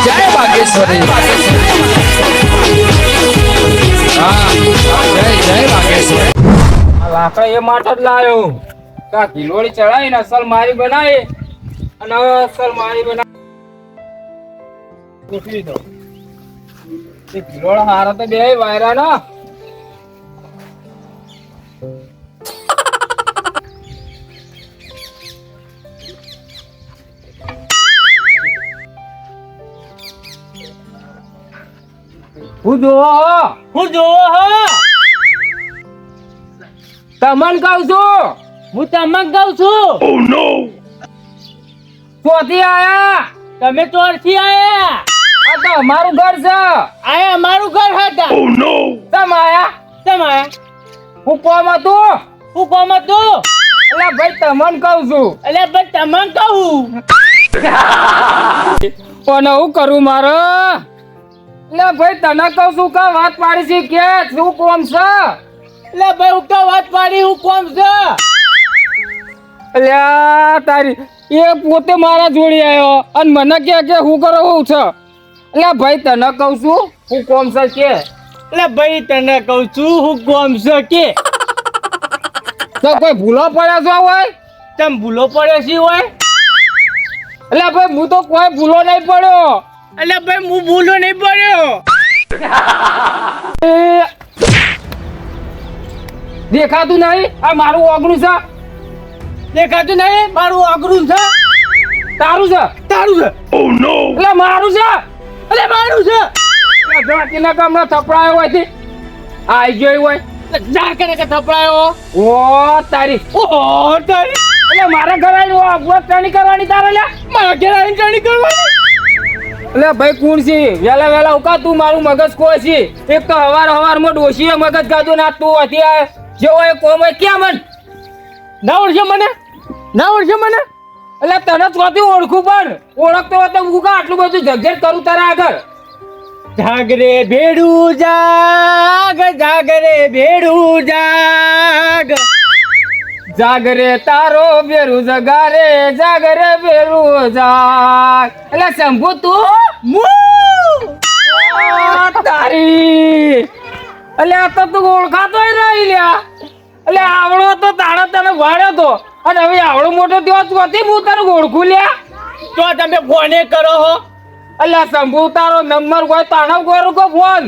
જય બાગેશ્વરી હા જય બાગેશ્વરી લાકડા એ માટે જ લાવ્યો કા કિલોડી ચડાવીને અસલ મારી બનાવી અને અસલ મારી બનાવી દો એ કિલોડા હારા તો બે વાયરા ના હું જોવો તમન કહું છું હું તમને કહું છું ચોથી આયા તમે ચોરથી આયા આ તો અમારું ઘર છે આયા અમારું ઘર હતા તમ આયા હું કોમ હતું હું કોમ હતું એટલે ભાઈ તમન કહું છું એટલે ભાઈ તમને કહું પણ હું કરું મારે એટલે ભાઈ તને કહું છું કે વાત પાડી છે કે શું કોમ છે એટલે ભાઈ હું તો વાત પાડી હું કોમ છે અલ્યા તારી એ પોતે મારા જોડી આવ્યો અને મને કે હું કરો હું છે એટલે ભાઈ તને કહું છું હું કોમ છે કે એટલે ભાઈ તને કહું છું હું કોમ છે કે તો કોઈ ભૂલો પડ્યા છો હોય તમે ભૂલો પડ્યો છે હોય એટલે ભાઈ હું તો કોઈ ભૂલો નહીં પડ્યો એટલે ભાઈ હું ભૂલો નહીં પડ્યો એ દેખાતું નહીં આ મારું ઓગણું છે દેખાતું નહીં મારું આકરું છે તારું છે તારું છે એટલે મારું છે એટલે મારું છે જાતિના કામના થપડાયો હોય થી આઈ ગયો હોય જા કરે કે થપડાયો ઓ તારી ઓ તારી એટલે મારા ઘરે આવીને ટ્રેનિંગ કરવાની તારે લે મારા ઘેર આવીને ટ્રેનિંગ કરવાની એટલે ભાઈ કોણ છે વેલા વેલા ઉકા તું મારું મગજ કોઈ છે એક તો હવારમાં ડોશીએ મગજ ગાધું ના તું હતી આ જેવો એ કોમ હોય ક્યાં મન ના ઓળખે મને એટલે તને ચોથી ઓળખું પણ ઓળખતો હોય તો ઉકા આટલું બધું ઝગઝટ કરું તારા આગળ જાગરે ભેડું જાગ જાગરે ભેડું જાગ જાગરે તારો બેરું જગારે જાગરે બેરું જાગ એટલે શંભુ તું તારી એટલે આ તો તું ઓળખાતો રહી લ્યા એટલે આવડો તો તારા તને વાળ્યો તો અને હવે આવડો મોટો થયો ચોથી હું તને ઓળખું લ્યા તો તમે ફોને કરો હો એટલે શંભુ તારો નંબર કોઈ તાણવ કરું કો ફોન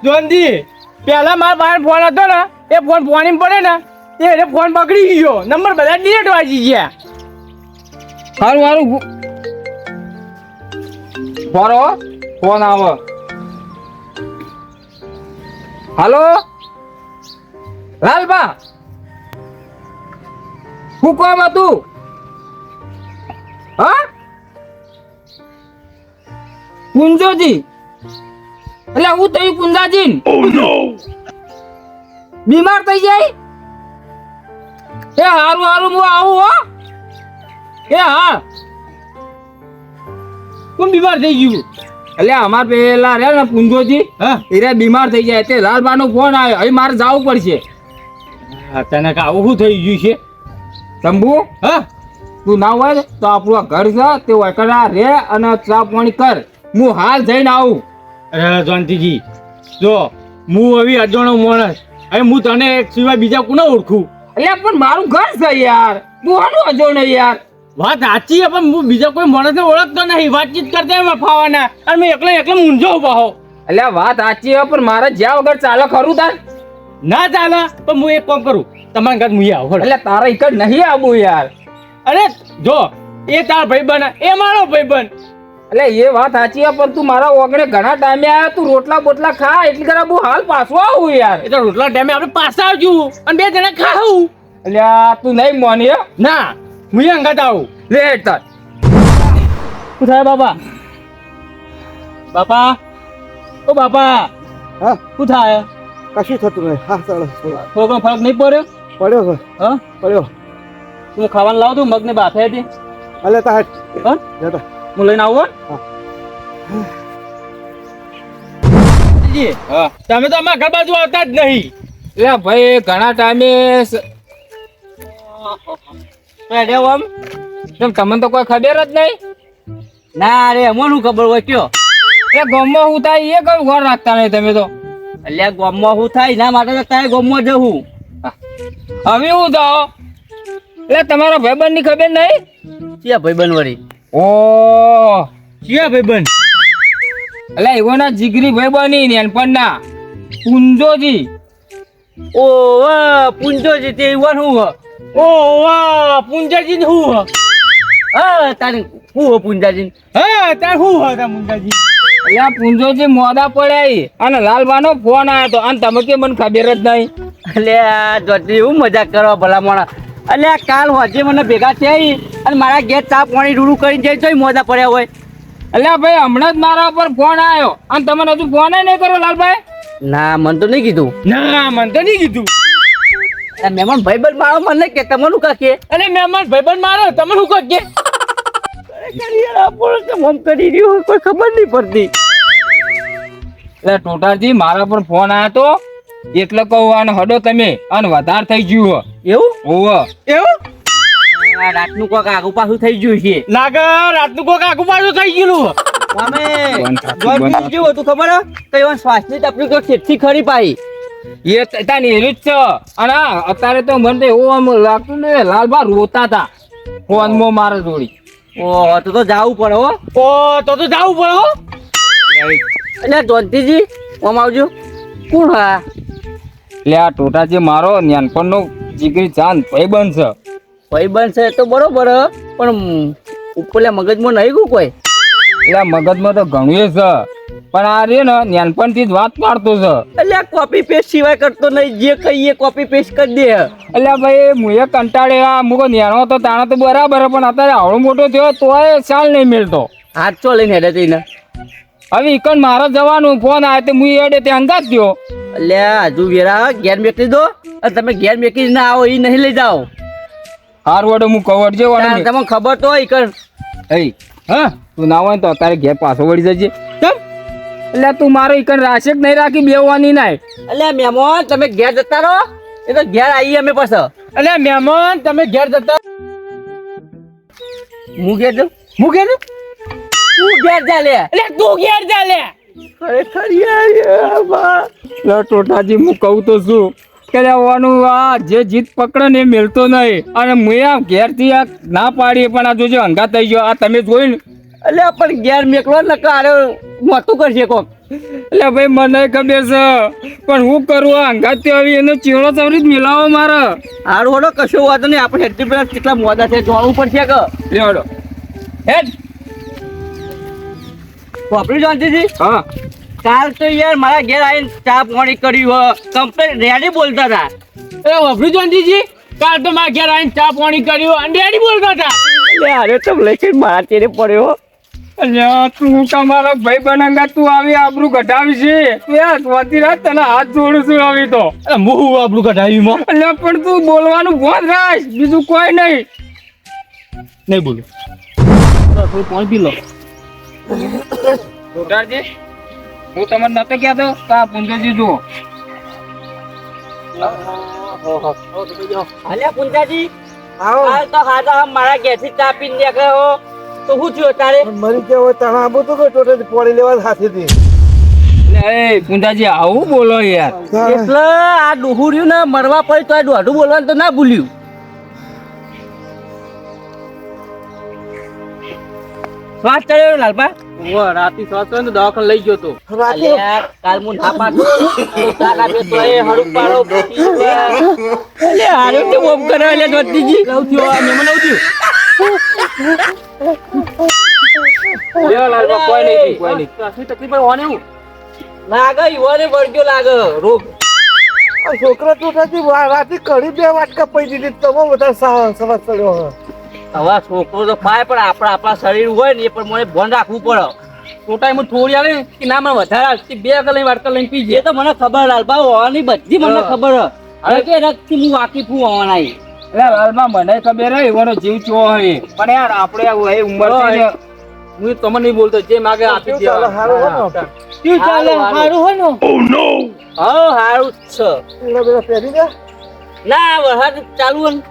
જોનજી પહેલા મારા પાસે ફોન હતો ને એ ફોન ફોની પડે ને એ ફોન પકડી ગયો નંબર બધા ડિલીટ વાગી ગયા સારું બરો ફોન આવો હાલો લાલબા હું કોમ હતું હા કુંજોજી એટલે હું થયું કુંજાજી બીમાર થઈ જાય એ હારું હું આવું હો એ હા કોણ બીમાર થઈ ગયું એટલે અમાર પેલા રે ને પુંજોજી હા એ બીમાર થઈ જાય તે લાલબાનો ફોન આવ્યો હવે મારે જવું પડશે અચાનક આવું શું થઈ ગયું છે શંભુ હા તું ના હોય તો આપણું ઘર છે તે વકડા રે અને ચા પાણી કર હું હાલ જઈને આવું અરે જોનતીજી જો હું હવે અજાણો માણસ હવે હું તને એક સિવાય બીજા કોને ઓળખું એટલે પણ મારું ઘર છે યાર તું આનું અજો નહીં યાર વાત સાચી છે પણ હું બીજા કોઈ માણસને ઓળખતો નહીં વાતચીત કરતા એમાં ફાવાના અને મેં એકલો મૂંઝો પાહો એટલે વાત સાચી છે પણ મારે જ્યાં વગર ચાલે ખરું તાર ના ચાલે પણ હું એક કામ કરું તમારા ઘર મુઈ આવું એટલે તારા એક જ નહીં આવું યાર અરે જો એ તાર ભાઈબંધ એ મારો ભાઈબંધ એટલે એ વાત સાચી છે પણ તું મારા ઓગણે ઘણા ટાઈમે આવ્યા તું રોટલા બોટલા ખા એટલે કરે હું હાલ પાછો આવું યાર એ તો રોટલા ટાઈમે આપણે પાછા આવજુ અને બે જણા ખાવું એટલે તું નહીં મોની હે ના હું અંગાત આવું લે તાર શું થાય બાપા બાપા ઓ બાપા હા શું થાય કશું થતું નહીં હા ચાલો થોડો ઘણો ફરક નહીં પડ્યો પડ્યો છે હા પડ્યો તું ખાવાનું લાવ દઉં મગને બાફે હતી અલે તા હા જતા હું લઈને આવું હા. હા તમે તો અમારા ઘર બાજુ આવતા જ નહીં એટલે ભાઈ ઘણા ટાઈમે તમને તો કોઈ ખબર જ નહીં ના રે અમને શું ખબર હોય કયો એ ગામમાં હું થાય એ કઈ ઘર રાખતા નહીં તમે તો. અલ્યા ગામમાં શું થાય એના માટે તો તારે ગામમાં જવું. હવે હું થાવ એટલે તમારા ભાઈબંધ ની ખબર નહીં? ક્યાં ભાઈબંધ વળી? ઓ ક્યાં ભાઈબંધ? એટલે એવોના જીગરી ભાઈબંધ ની નાનપણના પુંજોજી. ઓ પૂંજોજી તે એવું શું હ? ઓ વાહ પુંજાજી હું હા તારે શું હો પૂંજાજી? હા તાર હું હતા મુંજાજી? એટલે પુંજોજી મોડા પડ્યા ઈ. અને લાલબાનો ફોન આવ્યો તો અને તમે કે મને ખબર જ નહીં. અલ્યા જોતી એવું મજાક કરવા ભલા મોણા. અલ્યા કાલ હોજે મને ભેગા થઈ અને મારા ઘેર ચા પાણી રૂડું કરીને જઈ જોઈ મોજા પડ્યા હોય. એટલે ભાઈ હમણાં જ મારા પર ફોન આવ્યો અને તમને હજુ ફોન નહીં કરો લાલભાઈ? ના મને તો નહીં કીધું. ના મને તો નહીં કીધું. મહેમાન ભાઈબંધ મારો મને કે તમારું કાકે અને મહેમાન ભાઈબંધ મારો તમે શું કહે? મમ કરી રહ્યું કોઈ ખબર નહીં પડતી. એટલે ટોટાજી મારા પર ફોન આવ્યો તો એટલે કહું અને હડો તમે અને વધારે થઈ ગયું હો. એવું ઓવ એવું આ રાતનું કોક આગુ પાછું થઈ ગયું છે. લાગે રાતનું કોક આગુ પાછું થઈ ગયેલું. અમે બંધ થા, જેવું હતું ખબર હે? કઈ વાર શ્વાસની તકલીફ તો છેટથી ખરી પાઈ. એ તાની એવી જ છે. અને હા, અત્યારે તો મને તો એવું આમ લાગતું ને લાલબા રોતા હતા ફોનમાં મારા જોડી. ઓહો તો જાવું પડે હો. ઓ તો જાવું પડે હો. એટલે જોનતીજી ઓમ આવજો. કોણ હા? એટલે આ ટોટાજી મારો નાનપણનો જીગરી ચાંદ ભાઈબંધ છે. ભાઈબંધ છે તો બરોબર હે, પણ ઉપરલા મગજમાં નહીં ગયું કોઈ. એટલે મગજમાં તો ઘણું એ છે પણ આ રે ને નાનપણથી જ વાત પાડતો છે. એટલે કોપી પેસ્ટ સિવાય કરતો નહીં, જે કહીએ કોપી પેસ્ટ કરી દે. એટલે ભાઈ મુએ કંટાળે આ મુકો નેનો તો તાણે તો બરાબર પણ અત્યારે આવડો મોટો થયો તોય ચાલ નહીં મેળતો. હાથ ચો લઈને હેડે થઈને. હવે ઈકણ મારે જવાનું ફોન આવે તો મુઈ એડે તે અંગાત થયો. એટલે હજુ વેરા ઘેર મેકી દો અને તમે ઘેર મેકી ના આવો એ નહીં લઈ જાઓ. હાર વડે હું કવર જે તાર તમને ખબર તો હોય કર. એ હા તું ના હોય ને તો અત્યારે ઘેર પાછો વળી જજે. કેમ? એટલે તું મારો ઈકણ રાશેક નહીં રાખી બેવાની નાય. એટલે મહેમાન તમે ઘેર જતા રહો, એ તો ઘેર આવીએ અમે પાછા. એટલે મહેમાન તમે ઘેર જતા હું ઘેર જાઉં? હું ઘેર તું ઘેર જા લે. એટલે તું ઘેર જા લે. ખરેખર યાર ટોટાજી હું કહું તો શું કે આવવાનું આ જે જીત પકડે ને એ મેળતો નહીં. અને મુએ આ ઘેરથી આ ના પાડી પણ આ જોજો અંગા થઈ ગયો. આ તમે જોયું ને? એટલે પણ ઘેર મેકલો ને કારે મોટું કરશે કોક. એટલે ભાઈ મને ખબર છે પણ હું કરું આ અંગાત આવી એનો ચેડો સવરી જ મિલાવો મારે. હારું હોડો કશો વાંધો નહીં, આપણે હેઠી પેલા કેટલા મોડા છે જોવાનું પડશે કે. લેવડો હેડ. વાપરી જાણતીજી હા કાલ તો યાર મારા ઘેર આવીને ચા પાણી કર્યું કમ્પ્લેટ રેડી બોલતા હતા. એ વફરી જોનજીજી કાલ તો મારા ઘેર આવીને ચા પાણી કર્યું અંડેડી બોલતા હતા. એટલે અરે તો લઈને મારા ચેરે પડ્યો. અલ્યા તું તમારા ભાઈ બનાંગા તું આવી આબરૂ ઘટાવી છે. તું યાર સ્વાતી રાત તને હાથ જોડું છું આવી તો. એટલે હું આપણું કઢાવી માં અલ્યા પણ તું બોલવાનું બંધ રાખ બીજું કોઈ નહીં. નહીં બોલું. થોડું પાણી પી લો. ટોટાજી હું તમને નતો કહેતો કે આ પુંજોજી જુઓ. અલ્યા પુંજાજી આવો કાલ તો હાજા મારા ઘેરથી ચા પીને નીકળ્યો તો શું થયું તારે? મરી ગયા હોય તણા આબો તો કોઈ ટોટલ પોળી લેવા સાથેથી એટલે એ પુંજાજી આવું બોલો યાર. એટલે આ ડુહુર્યું ને મરવા પડી તો આ દોઢું બોલવાનું તો ના ભૂલ્યું. શ્વાસ ચડ્યો લાલબા? રાતી સાચો ને દવાખાને લઈ ગયો તો. રાતે અલ્યા કાલ હું ના પાડું તો લાગે તો એ હડું પાડો. અલ્યા હારું તો બોમ કરે અલ્યા દોતીજી. લઉં થયો આ મહેમાન લઉં થયું. લ્યો લાલબા કોઈ નહીં કોઈ નહીં. શ્વાસની તકલીફ હોય ને એવું. લાગે ઈવોને વળગ્યો લાગે રોગ. આ છોકરા ટોટાથી રાતે કઢી 2 વાટકા પી દીધી તમે બધા સવાસ ચડ્યો હવે. હવે છોકરો તો ખાય પણ આપણા શરીર હોય ને એ પણ મને ધ્યાન રાખવું પડે. ટોટાઈ માં થોડી આવે કે ના મને વધારે આવતી 2 કલાક વાટકા લઈને પી એ તો મને ખબર લાલબા હોવાની બધી મને ખબર હવે કે રખથી હું વાકેફ હું હોવાના. એટલે લાલબા મને ખબર હે એવાનો જીવ ચો હે પણ યાર આપણે આ ઉંમર થઈ ને હું તમને નહીં બોલતો જે માગે આપી શું ચાલે? હારું હોય ને? શું ચાલે? હારું હોય ને? હા હારું જ છે. એના બધા પહેરી ગયા ના વરસાદ ચાલુ હોય ને.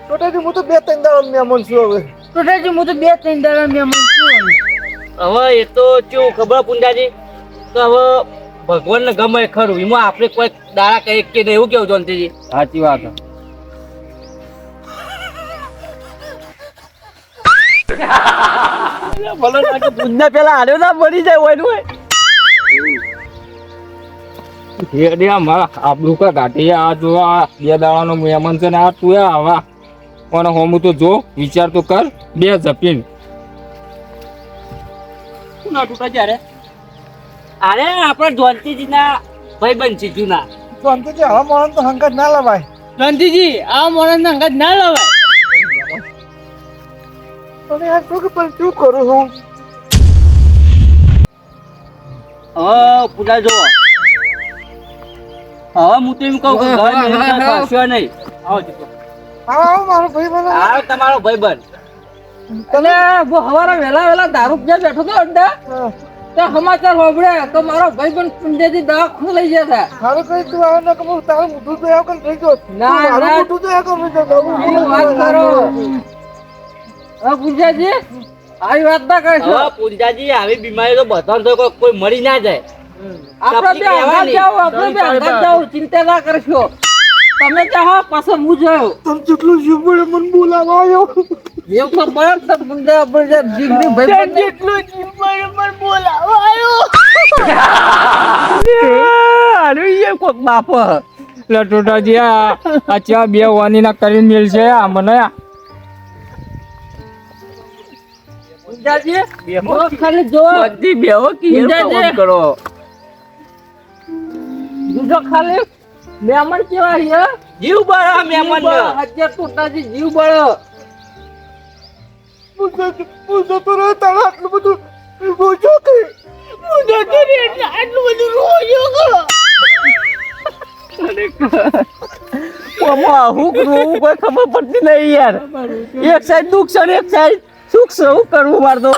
ટોટાથી હું તો 2-3 દાડા મહેમાન છું હવે. ટોટાજી હું તો 2-3 દાડા મહેમાન છું. હવે એ તો કેવું ખબર પુંજાજી તો હવે ભગવાનને ગમે ખરું એમાં આપણે કોઈ દાડા કઈ કે નહીં એવું કેવું જોનતીજી સાચી વાત ભલો લાગે દૂધના પેલા હાલ્યો ના મરી જાય હોય મારા આબરૂ કા ઘાટી આ જો આ 2 દાડાનો મહેમાન છે ને આ તું આવા પણ હોમું તો જો વિચાર તો કર 2 જપીન ના તૂટા જ્યારે અરે આપણા જોનતીજીના ભાઈબંધ છે જૂના શાંતિથી હવા મોણસ તો હંગાત ના લવાય. ગાંધીજી આ મોણસને અંગત ના લવાય. અને યાર શું ખબર શું કરું હું? હવે પૂજા જો હવે હું તો એમ કહું કે ઘર મહેમાન પાછો નહીં આવો જીતો આવો મારો ભાઈ મને. આ તમારો ભાઈબંધ તને હું હવારે વેલા દારૂ પીવા બેઠો તો અડ્ડા તો સમાચાર સાંભળ્યા તો મારો ભાઈબંધ પુંજાજી દવાખાને લઈ ગયા હતા. મારું કઈ તું આવે ને કે હું તારું મોઢું તો આવ કર થઈ ગયો. ના, મારું ના. મોઢું તો આવ કર થઈ ગયો. શું વાત કરો હા પુંજાજી આવી વાત ના કરશો. હવે પૂજાજી આવી બીમારી તો બધાને તો કોઈ મરી ના જાય આપણે બે અંગાત જાઓ, આપણે બે અંગાત જાઓ, ચિંતા ના કરશો. તમે ચાહો પાછો હું જોયો તમે જેટલું જીવ પડે મને બોલાવા આવ્યો. એવું તો બરાબર પુંજા જીગરી ભાઈબંધ જેટલું જીવન બોલાવો આવ્યો. અરે કોક બાપ ટોટાજી આ ચા 2 વાની ના કરીને મેલ છે આ મને પુંજાજી ખાલી જો બધી બેહો કે પૂજાજી. ફોન કરો જો ખાલી મહેમાન કેવા છે જીવ બળા મહેમાન હજાર ટોટાજી જીવ બળો પૂછો તો રે તારા આટલું બધું બોજો કે આટલું બધું રોજો કરો. હું કરું કોઈ ખબર પડતી નહીં યાર એક સાઈડ દુઃખ છે ને એક સાઈડ સુખ છે શું કરવું મારે તો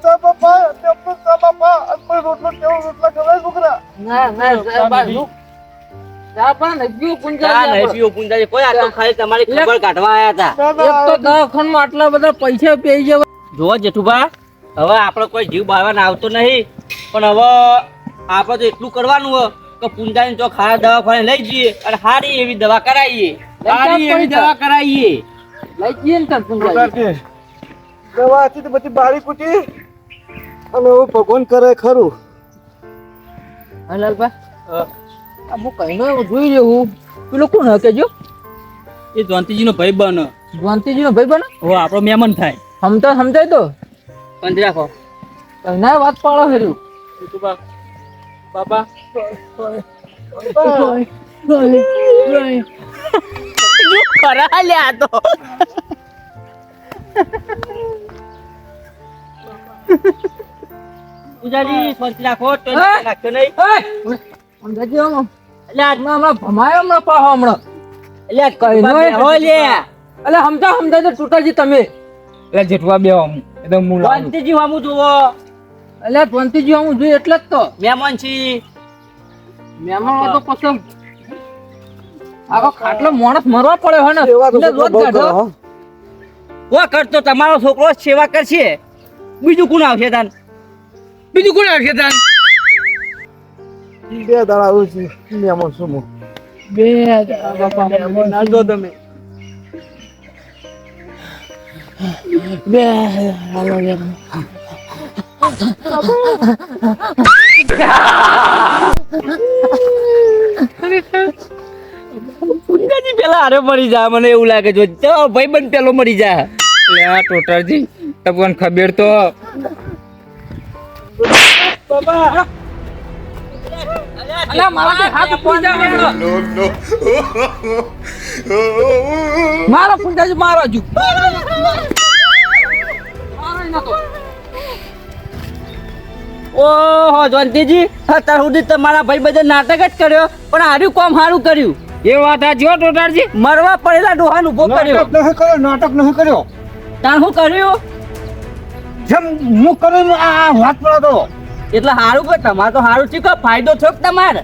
ચા બાપા તેમ ચા બાપા અને રોટલો કેવો રોટલા ખવાય છોકરા. ના સાહેબ સાહેબ ને ગયું ચા પુંજાજી નહીં પીવું પૂંજાજી કોઈ આ તો ખાલી તમારી ખબર કાઢવા આયા હતા ના એક તો દવાખાનામાં આટલા બધા પૈસા પી જવા જો જેઠુભા હવે આપણે કોઈ જીવ બાળવાને આવતો નહીં પણ હવે આપણે તો એટલું કરવાનું હોય કે પૂંજાની જો ખારા દવાખાને લઈ જઈએ અને સારી એવી દવા કરાવીએ સારી એવી દવા કરાવીએ લઈ જઈએ ને તાર પુંજાજી દવા હતી તો બધી બારી કૂટી અને હવે ભગવાન કરે ખરું. હા લાલભા હું કઈ નો જોઈ રહ્યો પેલો કોણ હકે જો એ જોનતીજીનો ભાઈ બન જવંતીજી નો ભાઈ બને હવે આપણો મહેમાન થાય સમજાય તો પણ રાખો કઈ ના વાત પાડો હેર્યું જેઠુભા બાબા ખરા લ્યા તો પૂજાજી શાંતિ રાખો તો હા. રાખશો નહીં સમજાજી હમણાં ભમાયો હમણાં પાહો હમણાં એટલે કઈ નો બેહો લે એટલે સમજાય તો ટૂટાજી તમે એટલે જેઠવા બે એકદમ હું જોનતીજી વામું જુઓ એટલે જવંતીજી હું જોઈ એટલે જ તો મહેમાન છી મહેમાન તો પસંદ આખો ખાટલો માણસ મરવા પડે હોય ને સેવા તો એટલે રોજ બહુ કાઢો. કરો, હો. ઓ કરતો તમારો છોકરો જ સેવા કરશે બીજું કોણ આવશે તાન બીજું કોણ આવશે તાન 2 દાડા આવું છું મહેમાન છું હું. ના જો તમે પૂંજાજી પેલા હારે મરી જાય મને એવું લાગે જો ભાઈ બંધ પેલો મરી જાય એટલે આ ટોટરજી તમને ખબર તો અલા મારા હાથ પૂંજા મારો પૂંજાજી મારો જુ ઓહો જોનતીજી અત્યાર સુધી તમારા ભાઈ બધા નાટક જ કર્યો પણ હાર્યું કોમ સારું કર્યું એ વાત આ જો ટોટરજી મરવા પડેલા ડોહાન ઉભો કર્યો નાટક નહીં કર્યો તાણ શું કર્યું જેમ હું કર્યું આ વાત પડો એટલે સારું કે તમારે તો સારું છે કે ફાયદો થયો કે તમારે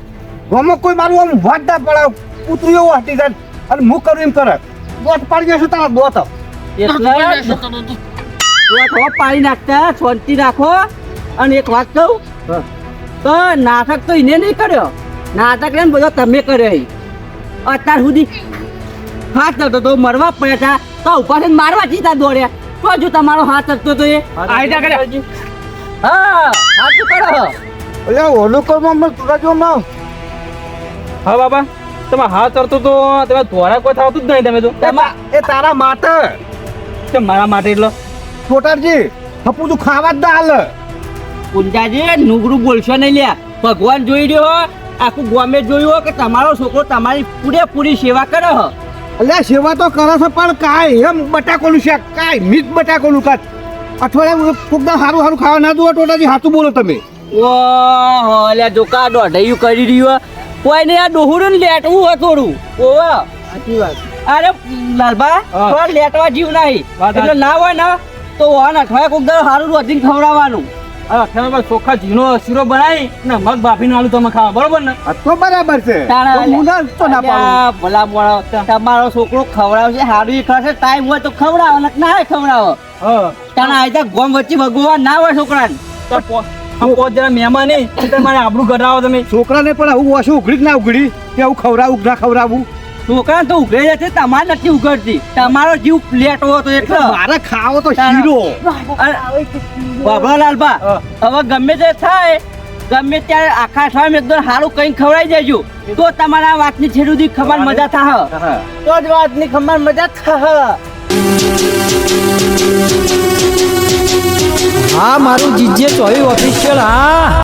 ગામમાં કોઈ મારું આમ વાત ના પડાવ ઉતરી એવું હટી જાય અને હું કરું એમ કરે દોત પાડી જશે તારા દોત એટલે થોડા પાડી નાખતા શાંતિ રાખો. અને એક વાત કહું તો નાટક તો એને નહીં કર્યો, નાટક ને બધો તમે કર્યો. અત્યાર સુધી હાથ ચડતો તો મરવા પડ્યા હતા તો ઉભા થઈને મારવા ચીતા દોડ્યા. તો જો તમારો હાથ ચડતો તો એ આયતા કરે. હા સાચું કરો. એટલે ઓલું કરવામાં મને તુરાજીમાં હા બાબા તમે હાથ ચડતો તો તમે ધોરા કોઈ થતું જ નહીં. તમે તો એ તારા માટે કેમ મારા માટે એટલો છોટાજી હપુ તું ખાવા જ ના હાલ. પૂંજાજી નુગરું બોલશો નહીં લ્યા. ભગવાન જોઈ રહ્યો, આખું ગામે જોયું કે તમારો છોકરો તમારી પૂરેપૂરી સેવા કરે હ. એટલે સેવા તો કરે છે પણ કાંઈ એમ બટાકોલું શાક કાંઈ મીઠ બટાકોલું કાંઈ અઠવાડિયા ફૂગદા સારું સારું ખાવા ના દો. ટોટાજી સાચું બોલો તમે. ઓહો લ્યા જોકા દોઢયું કરી રહ્યું કોઈ ને આ ડોહુરું ને લેટવું હોય થોડું. ઓવા સાચી વાત. અરે લાલબા થોડા લેટવા જીવ નહીં એટલે ના હોય ને તો વાન અઠવાડિયા કોક દાડો સારું રોજીને ખવડાવવાનું. અઠવાડિયામાં ચોખ્ખા ઝીણો શીરો બનાવી ને મગ બાફીને આલુ તમે ખાવા બરોબર ને. આ તો બરાબર છે. તારા તો હું ના તો ના પાડું. અલ્યા, ભલા મોણા તમારો છોકરો ખવડાવશે સારું એ ખાશે ટાઈમ હોય તો ખવડાવો ને ના હોય ખવડાવો. તારા આયતા ગોમ વચ્ચે ભગવાન ના હોય છોકરાને. પોત જરા મહેમાન નહીં તમારે આબરૂ કઢાવો તમે. છોકરાને પણ આવું ઓછું ઉઘડી કે ના ઉઘડી કે આવું ખવડાવું કે ના ખવડાવું. છોકરાને તો ઉઘરે જશે તમારે નથી ઉઘડતી. તમારો જીવ પ્લેટ હોય તો એટલે મારે ખાવો તો શીરો. બાબા લાલબા હવે ગમે તે થાય ગમે ત્યારે આખા અઠવાડિયામાં એકદમ સારું કઈ ખવડાવી દેજો તો તમારા વાતની છેડ સુધી ખબર મજા થાય. તો જ વાતની ખબર મજા થાય. હા મારું જીજે ચોવી ઓફિશિયલ. હા